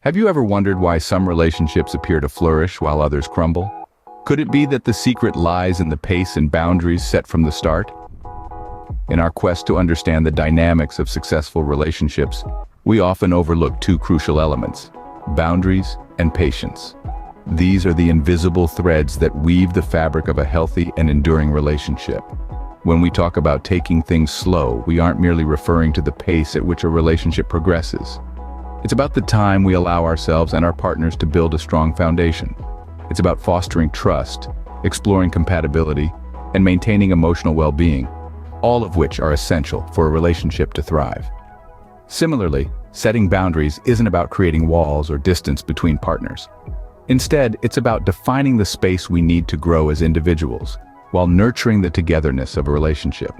Have you ever wondered why some relationships appear to flourish while others crumble? Could it be that the secret lies in the pace and boundaries set from the start? In our quest to understand the dynamics of successful relationships, we often overlook two crucial elements: boundaries and patience. These are the invisible threads that weave the fabric of a healthy and enduring relationship. When we talk about taking things slow, we aren't merely referring to the pace at which a relationship progresses. It's about the time we allow ourselves and our partners to build a strong foundation. It's about fostering trust, exploring compatibility, and maintaining emotional well-being, all of which are essential for a relationship to thrive. Similarly, setting boundaries isn't about creating walls or distance between partners. Instead, it's about defining the space we need to grow as individuals, while nurturing the togetherness of a relationship.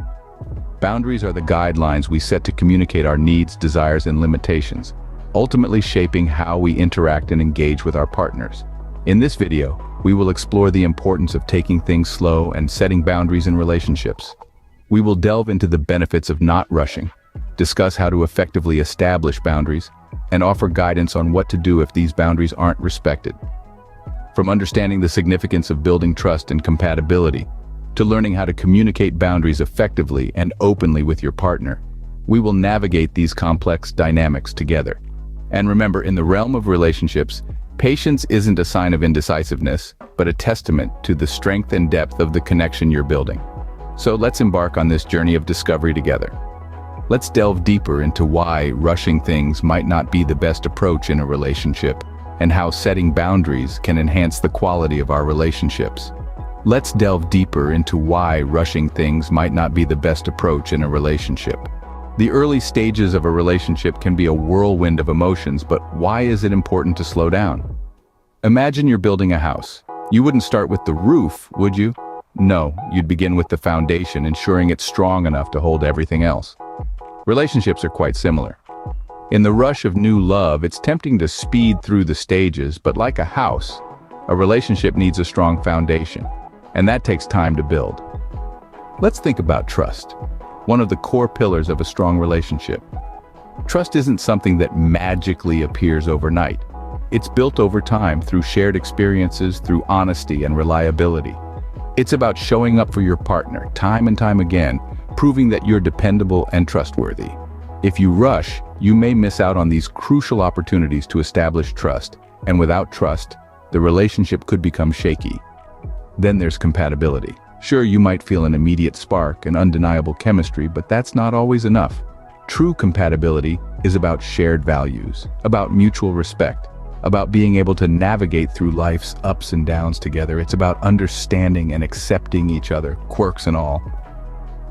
Boundaries are the guidelines we set to communicate our needs, desires, and limitations, ultimately shaping how we interact and engage with our partners. In this video, we will explore the importance of taking things slow and setting boundaries in relationships. We will delve into the benefits of not rushing, discuss how to effectively establish boundaries, and offer guidance on what to do if these boundaries aren't respected. From understanding the significance of building trust and compatibility, to learning how to communicate boundaries effectively and openly with your partner, we will navigate these complex dynamics together. And remember, in the realm of relationships, patience isn't a sign of indecisiveness, but a testament to the strength and depth of the connection you're building. So let's embark on this journey of discovery together. Let's delve deeper into why rushing things might not be the best approach in a relationship, and how setting boundaries can enhance the quality of our relationships. Let's delve deeper into why rushing things might not be the best approach in a relationship. The early stages of a relationship can be a whirlwind of emotions, but why is it important to slow down? Imagine you're building a house. You wouldn't start with the roof, would you? No, you'd begin with the foundation, ensuring it's strong enough to hold everything else. Relationships are quite similar. In the rush of new love, it's tempting to speed through the stages, but like a house, a relationship needs a strong foundation, and that takes time to build. Let's think about trust, one of the core pillars of a strong relationship. Trust isn't something that magically appears overnight. It's built over time through shared experiences, through honesty and reliability. It's about showing up for your partner time and time again, proving that you're dependable and trustworthy. If you rush, you may miss out on these crucial opportunities to establish trust, and without trust, the relationship could become shaky. Then there's compatibility. Sure, you might feel an immediate spark and undeniable chemistry, but that's not always enough. True compatibility is about shared values, about mutual respect, about being able to navigate through life's ups and downs together. It's about understanding and accepting each other, quirks and all.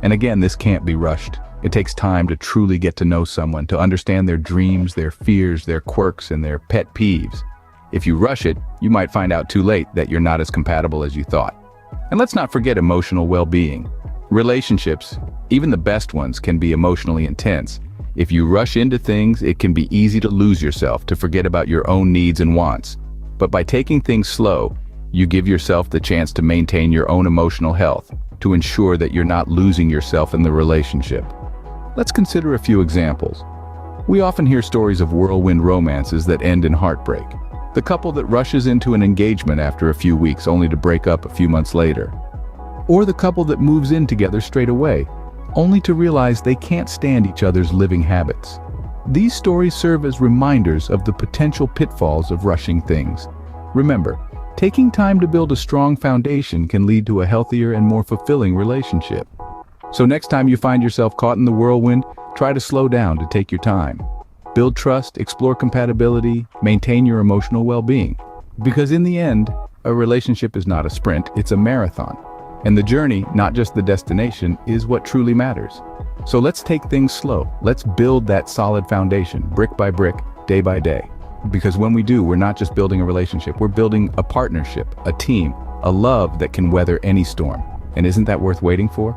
And again, this can't be rushed. It takes time to truly get to know someone, to understand their dreams, their fears, their quirks, and their pet peeves. If you rush it, you might find out too late that you're not as compatible as you thought. And let's not forget emotional well-being. Relationships, even the best ones, can be emotionally intense. If you rush into things, it can be easy to lose yourself, to forget about your own needs and wants. But by taking things slow, you give yourself the chance to maintain your own emotional health, to ensure that you're not losing yourself in the relationship. Let's consider a few examples. We often hear stories of whirlwind romances that end in heartbreak. The couple that rushes into an engagement after a few weeks only to break up a few months later. Or the couple that moves in together straight away, only to realize they can't stand each other's living habits. These stories serve as reminders of the potential pitfalls of rushing things. Remember, taking time to build a strong foundation can lead to a healthier and more fulfilling relationship. So next time you find yourself caught in the whirlwind, try to slow down, to take your time. Build trust, explore compatibility, maintain your emotional well-being. Because in the end, a relationship is not a sprint, it's a marathon. And the journey, not just the destination, is what truly matters. So let's take things slow. Let's build that solid foundation, brick by brick, day by day. Because when we do, we're not just building a relationship, we're building a partnership, a team, a love that can weather any storm. And isn't that worth waiting for?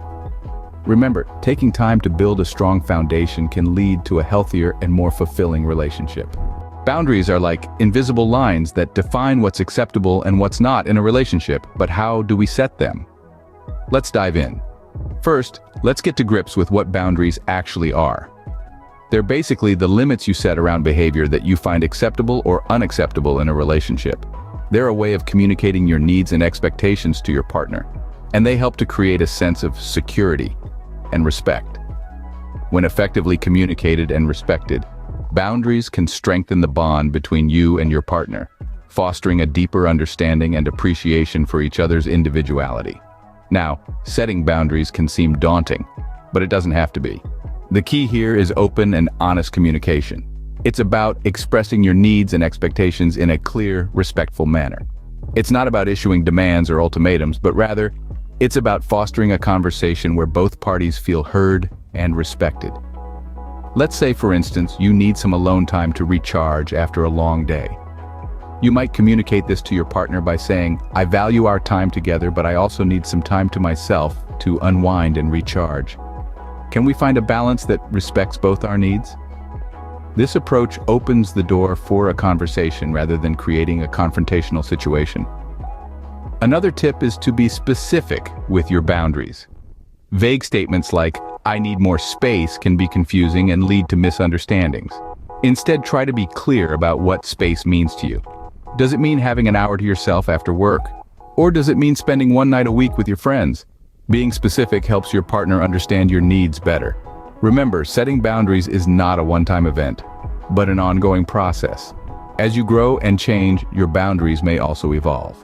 Remember, taking time to build a strong foundation can lead to a healthier and more fulfilling relationship. Boundaries are like invisible lines that define what's acceptable and what's not in a relationship, but how do we set them? Let's dive in. First, let's get to grips with what boundaries actually are. They're basically the limits you set around behavior that you find acceptable or unacceptable in a relationship. They're a way of communicating your needs and expectations to your partner, and they help to create a sense of security and respect. When effectively communicated and respected, boundaries can strengthen the bond between you and your partner, fostering a deeper understanding and appreciation for each other's individuality. Now, setting boundaries can seem daunting, but it doesn't have to be. The key here is open and honest communication. It's about expressing your needs and expectations in a clear, respectful manner. It's not about issuing demands or ultimatums, but rather, it's about fostering a conversation where both parties feel heard and respected. Let's say, for instance, you need some alone time to recharge after a long day. You might communicate this to your partner by saying, "I value our time together, but I also need some time to myself to unwind and recharge. Can we find a balance that respects both our needs?" This approach opens the door for a conversation rather than creating a confrontational situation. Another tip is to be specific with your boundaries. Vague statements like, "I need more space," can be confusing and lead to misunderstandings. Instead, try to be clear about what space means to you. Does it mean having an hour to yourself after work? Or does it mean spending one night a week with your friends? Being specific helps your partner understand your needs better. Remember, setting boundaries is not a one-time event, but an ongoing process. As you grow and change, your boundaries may also evolve.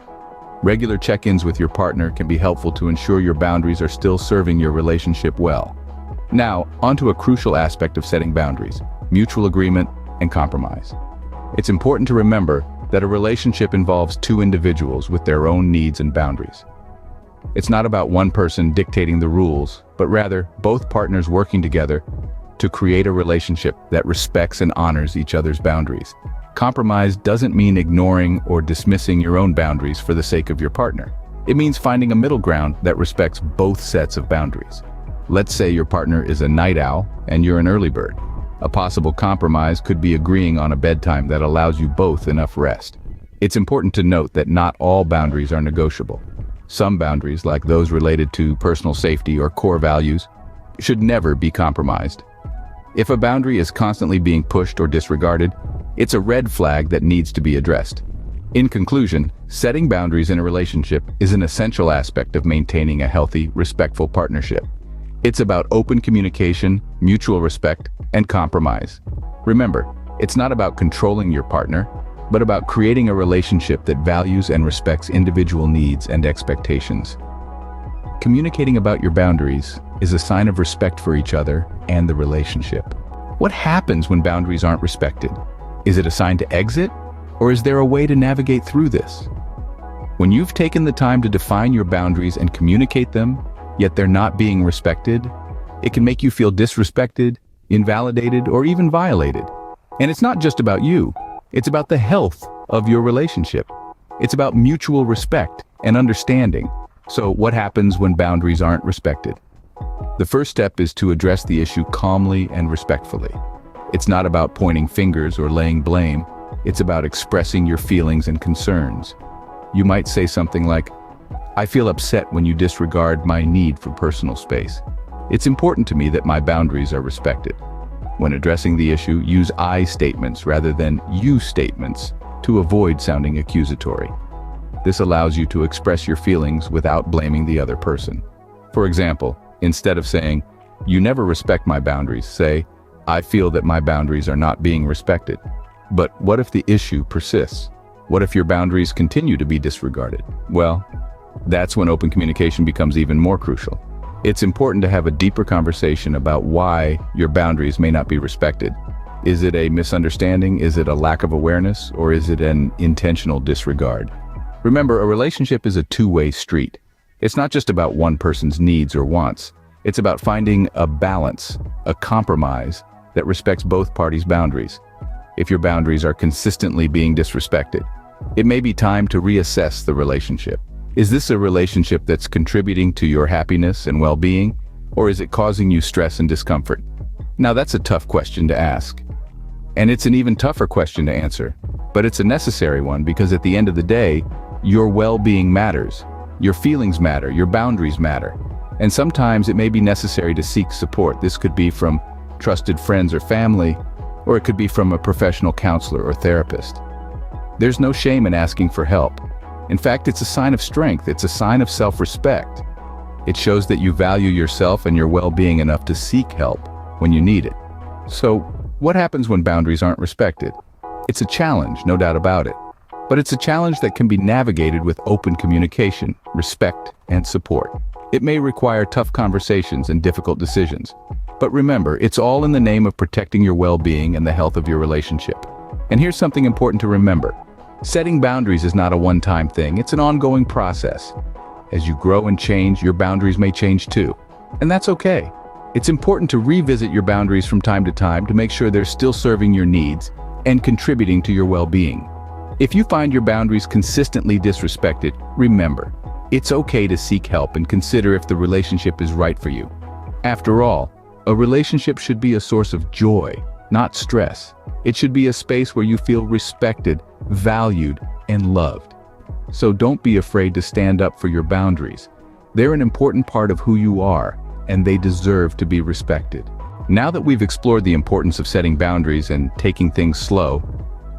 Regular check-ins with your partner can be helpful to ensure your boundaries are still serving your relationship well. Now, onto a crucial aspect of setting boundaries: mutual agreement and compromise. It's important to remember that a relationship involves two individuals with their own needs and boundaries. It's not about one person dictating the rules, but rather both partners working together to create a relationship that respects and honors each other's boundaries. Compromise doesn't mean ignoring or dismissing your own boundaries for the sake of your partner. It means finding a middle ground that respects both sets of boundaries. Let's say your partner is a night owl and you're an early bird. A possible compromise could be agreeing on a bedtime that allows you both enough rest. It's important to note that not all boundaries are negotiable. Some boundaries, like those related to personal safety or core values, should never be compromised. If a boundary is constantly being pushed or disregarded, it's a red flag that needs to be addressed. In conclusion, setting boundaries in a relationship is an essential aspect of maintaining a healthy, respectful partnership. It's about open communication, mutual respect, and compromise. Remember, it's not about controlling your partner, but about creating a relationship that values and respects individual needs and expectations. Communicating about your boundaries is a sign of respect for each other and the relationship. What happens when boundaries aren't respected? Is it a sign to exit, or is there a way to navigate through this? When you've taken the time to define your boundaries and communicate them, yet they're not being respected, it can make you feel disrespected, invalidated, or even violated. And it's not just about you. It's about the health of your relationship. It's about mutual respect and understanding. So what happens when boundaries aren't respected? The first step is to address the issue calmly and respectfully. It's not about pointing fingers or laying blame. It's about expressing your feelings and concerns. You might say something like, "I feel upset when you disregard my need for personal space. It's important to me that my boundaries are respected." When addressing the issue, use I statements rather than you statements to avoid sounding accusatory. This allows you to express your feelings without blaming the other person. For example, instead of saying, "You never respect my boundaries," say, "I feel that my boundaries are not being respected." But what if the issue persists? What if your boundaries continue to be disregarded? Well, that's when open communication becomes even more crucial. It's important to have a deeper conversation about why your boundaries may not be respected. Is it a misunderstanding? Is it a lack of awareness? Or is it an intentional disregard? Remember, a relationship is a two-way street. It's not just about one person's needs or wants. It's about finding a balance, a compromise that respects both parties' boundaries. If your boundaries are consistently being disrespected, it may be time to reassess the relationship. Is this a relationship that's contributing to your happiness and well-being, or is it causing you stress and discomfort? Now that's a tough question to ask. And it's an even tougher question to answer, but it's a necessary one because at the end of the day, your well-being matters. Your feelings matter, your boundaries matter. And sometimes it may be necessary to seek support. This could be from trusted friends or family, or it could be from a professional counselor or therapist. There's no shame in asking for help. In fact, it's a sign of strength. It's a sign of self-respect. It shows that you value yourself and your well-being enough to seek help when you need it. So, what happens when boundaries aren't respected? It's a challenge, no doubt about it. But it's a challenge that can be navigated with open communication, respect, and support. It may require tough conversations and difficult decisions. But remember, it's all in the name of protecting your well-being and the health of your relationship. And here's something important to remember. Setting boundaries is not a one-time thing, it's an ongoing process. As you grow and change, your boundaries may change too. And that's okay. It's important to revisit your boundaries from time to time to make sure they're still serving your needs and contributing to your well-being. If you find your boundaries consistently disrespected, remember, it's okay to seek help and consider if the relationship is right for you. After all, a relationship should be a source of joy, not stress. It should be a space where you feel respected, valued, and loved. So don't be afraid to stand up for your boundaries. They're an important part of who you are, and they deserve to be respected. Now that we've explored the importance of setting boundaries and taking things slow,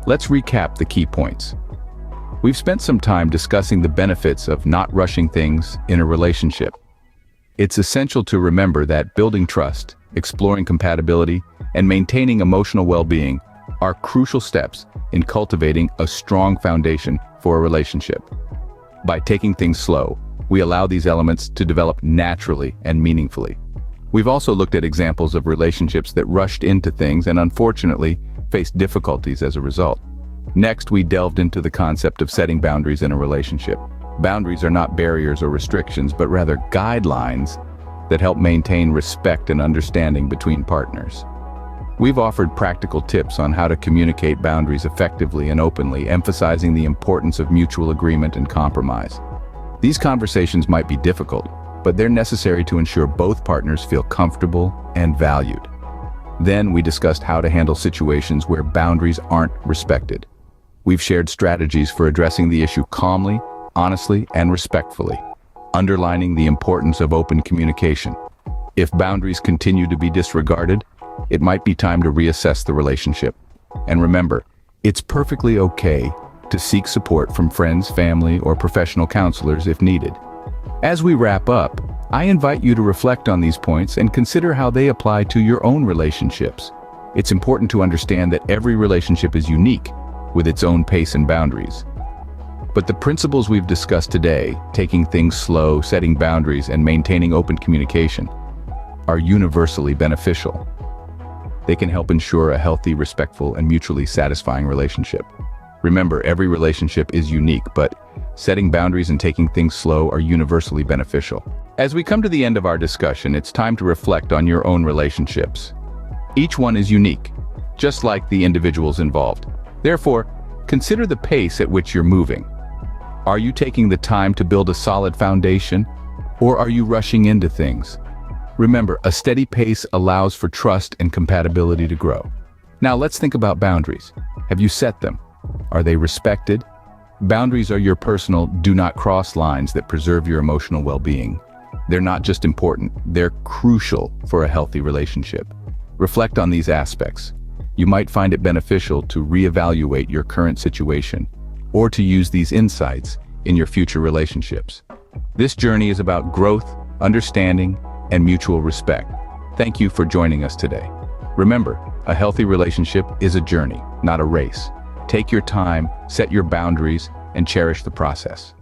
let's recap the key points. We've spent some time discussing the benefits of not rushing things in a relationship. It's essential to remember that building trust, exploring compatibility, and maintaining emotional well-being are crucial steps in cultivating a strong foundation for a relationship. By taking things slow, we allow these elements to develop naturally and meaningfully. We've also looked at examples of relationships that rushed into things and unfortunately faced difficulties as a result. Next, we delved into the concept of setting boundaries in a relationship. Boundaries are not barriers or restrictions, but rather guidelines that help maintain respect and understanding between partners. We've offered practical tips on how to communicate boundaries effectively and openly, emphasizing the importance of mutual agreement and compromise. These conversations might be difficult, but they're necessary to ensure both partners feel comfortable and valued. Then we discussed how to handle situations where boundaries aren't respected. We've shared strategies for addressing the issue calmly, honestly, and respectfully, underlining the importance of open communication. If boundaries continue to be disregarded, it might be time to reassess the relationship. And remember, it's perfectly okay to seek support from friends, family, or professional counselors if needed. As we wrap up, I invite you to reflect on these points and consider how they apply to your own relationships. It's important to understand that every relationship is unique, with its own pace and boundaries. But the principles we've discussed today, taking things slow, setting boundaries, and maintaining open communication, are universally beneficial. They can help ensure a healthy, respectful, and mutually satisfying relationship. Remember, every relationship is unique, but setting boundaries and taking things slow are universally beneficial. As we come to the end of our discussion, it's time to reflect on your own relationships. Each one is unique, just like the individuals involved. Therefore, consider the pace at which you're moving. Are you taking the time to build a solid foundation, or are you rushing into things? Remember, a steady pace allows for trust and compatibility to grow. Now let's think about boundaries. Have you set them? Are they respected? Boundaries are your personal do not cross lines that preserve your emotional well-being. They're not just important, they're crucial for a healthy relationship. Reflect on these aspects. You might find it beneficial to reevaluate your current situation or to use these insights in your future relationships. This journey is about growth, understanding, and mutual respect. Thank you for joining us today. Remember, a healthy relationship is a journey, not a race. Take your time, set your boundaries, and cherish the process.